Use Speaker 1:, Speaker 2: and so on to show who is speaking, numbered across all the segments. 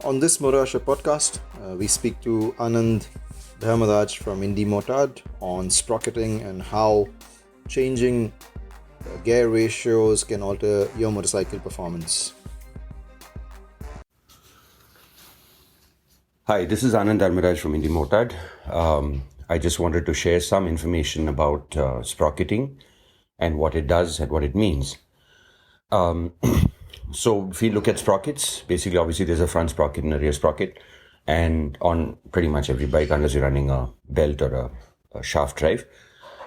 Speaker 1: On this Morasha podcast, we speak to Anand Dharmaraj from Indimotard on sprocketing and how changing gear ratios can alter your motorcycle performance.
Speaker 2: Hi, this is Anand Dharmaraj from Indimotard. I just wanted to share some information about sprocketing and what it does and what it means. So if we look at sprockets, basically, obviously, there's a front sprocket and a rear sprocket. And on pretty much every bike, unless you're running a belt or a shaft drive.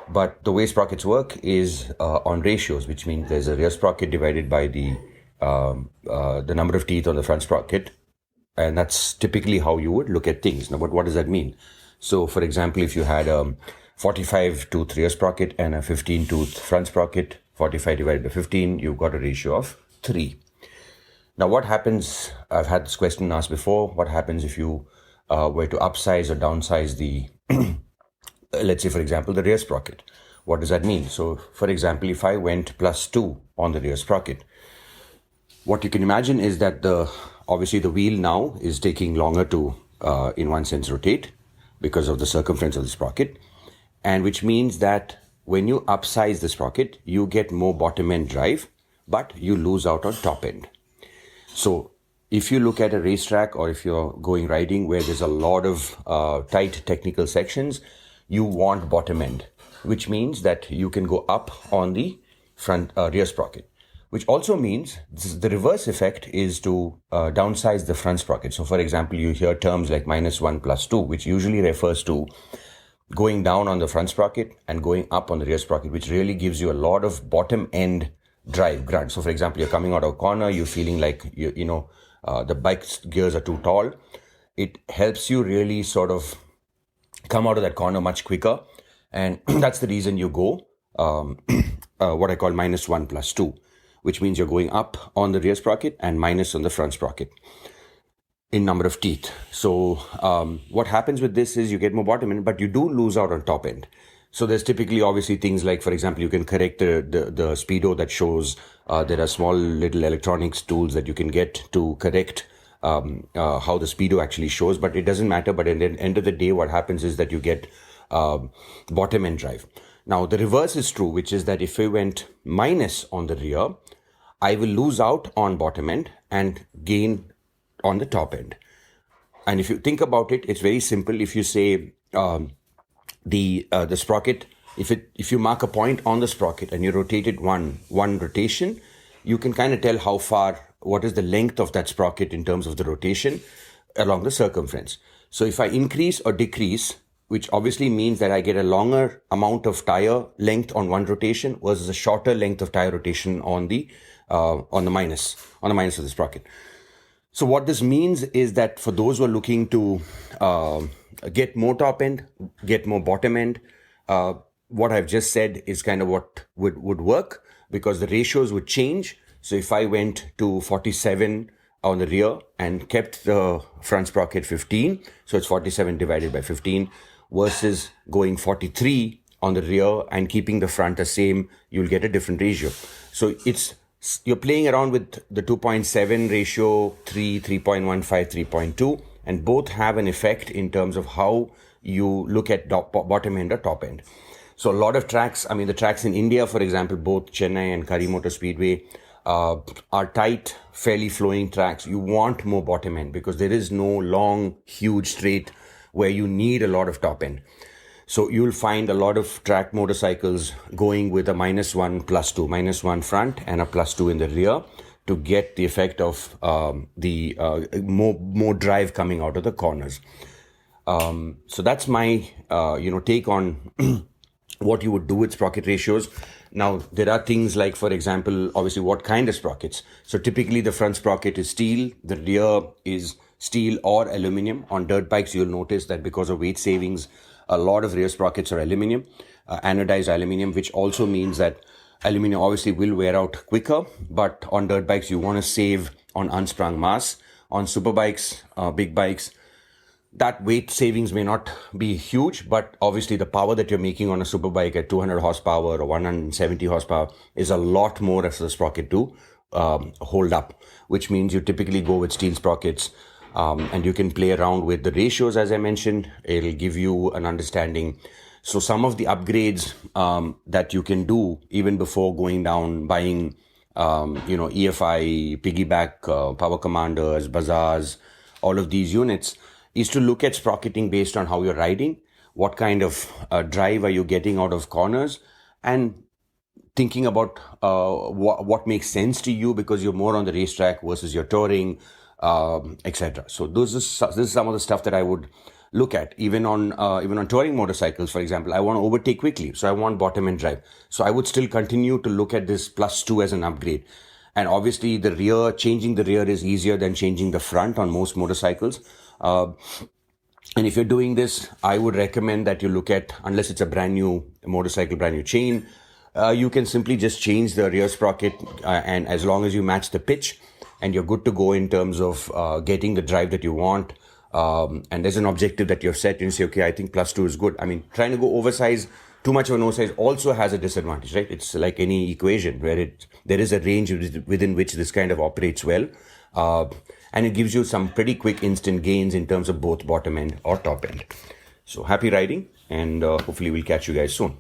Speaker 2: But the way sprockets work is on ratios, which means there's a rear sprocket divided by the number of teeth on the front sprocket. And that's typically how you would look at things. Now, but what does that mean? So, for example, if you had a 45-tooth rear sprocket and a 15-tooth front sprocket, 45 divided by 15, you've got a ratio of 3. Now, what happens, I've had this question asked before, what happens if you were to upsize or downsize the, let's say, for example, the rear sprocket? What does that mean? So, for example, if I went +2 on the rear sprocket, what you can imagine is that obviously the wheel now is taking longer to, in one sense, rotate because of the circumference of the sprocket, and which means that when you upsize the sprocket, you get more bottom end drive, but you lose out on top end. So if you look at a racetrack or if you're going riding where there's a lot of tight technical sections, you want bottom end, which means that you can go up on the front rear sprocket, which also means the reverse effect is to downsize the front sprocket. So for example, you hear terms like -1 +2, which usually refers to going down on the front sprocket and going up on the rear sprocket, which really gives you a lot of bottom end drive grunt. So for example, you're coming out of a corner, you're feeling like the bike's gears are too tall. It helps you really sort of come out of that corner much quicker, and that's the reason you go what I call -1 +2, which means you're going up on the rear sprocket and minus on the front sprocket in number of teeth. So what happens with this is you get more bottom end, but you do lose out on top end. So there's typically obviously things like, for example, you can correct the speedo that shows. There are small little electronics tools that you can get to correct how the speedo actually shows, but it doesn't matter. But at the end of the day, what happens is that you get bottom end drive. Now, the reverse is true, which is that if I went minus on the rear, I will lose out on bottom end and gain on the top end. And if you think about it, it's very simple. If you say the sprocket, if you mark a point on the sprocket and you rotate it one rotation, you can kind of tell how far, what is the length of that sprocket in terms of the rotation along the circumference. So if I increase or decrease, which obviously means that I get a longer amount of tire length on one rotation versus a shorter length of tire rotation on the minus of the sprocket. So what this means is that for those who are looking to get more top end, get more bottom end, what I've just said is kind of what would work, because the ratios would change. So if I went to 47 on the rear and kept the front sprocket 15, so it's 47 divided by 15, versus going 43 on the rear and keeping the front the same, you'll get a different ratio. So you're playing around with the 2.7 ratio, 3, 3.15, 3.2, and both have an effect in terms of how you look at bottom end or top end. So a lot of tracks, the tracks in India, for example, both Chennai and Karimoto Speedway, are tight, fairly flowing tracks. You want more bottom end because there is no long, huge straight where you need a lot of top end. So you'll find a lot of track motorcycles going with a -1 +2, -1 front and a +2 in the rear to get the effect of the more drive coming out of the corners. So that's my take on what you would do with sprocket ratios. Now, there are things like, for example, obviously what kind of sprockets. So typically the front sprocket is steel, the rear is steel or aluminum. On dirt bikes, you'll notice that because of weight savings, a lot of rear sprockets are aluminum, anodized aluminum, which also means that aluminum obviously will wear out quicker, but on dirt bikes, you want to save on unsprung mass. On super bikes, big bikes, that weight savings may not be huge, but obviously the power that you're making on a super bike at 200 horsepower or 170 horsepower is a lot more as the sprocket to hold up, which means you typically go with steel sprockets And you can play around with the ratios, as I mentioned. It'll give you an understanding. So some of the upgrades that you can do even before going down, buying, EFI, piggyback, power commanders, bazaars, all of these units, is to look at sprocketing based on how you're riding, what kind of drive are you getting out of corners, and thinking about what makes sense to you because you're more on the racetrack versus your touring, etc. So this is some of the stuff that I would look at. Even on touring motorcycles, for example, I want to overtake quickly, so I want bottom end drive. So I would still continue to look at this +2 as an upgrade. And obviously, changing the rear is easier than changing the front on most motorcycles. And if you're doing this, I would recommend that you look at, unless it's a brand new motorcycle, brand new chain, you can simply just change the rear sprocket, and as long as you match the pitch, and you're good to go in terms of getting the drive that you want. And there's an objective that you've set, and you say, okay, I think +2 is good. I mean, trying to go oversize, too much of an oversize also has a disadvantage, right? It's like any equation where there is a range within which this kind of operates well. And it gives you some pretty quick instant gains in terms of both bottom end or top end. So happy riding, and hopefully we'll catch you guys soon.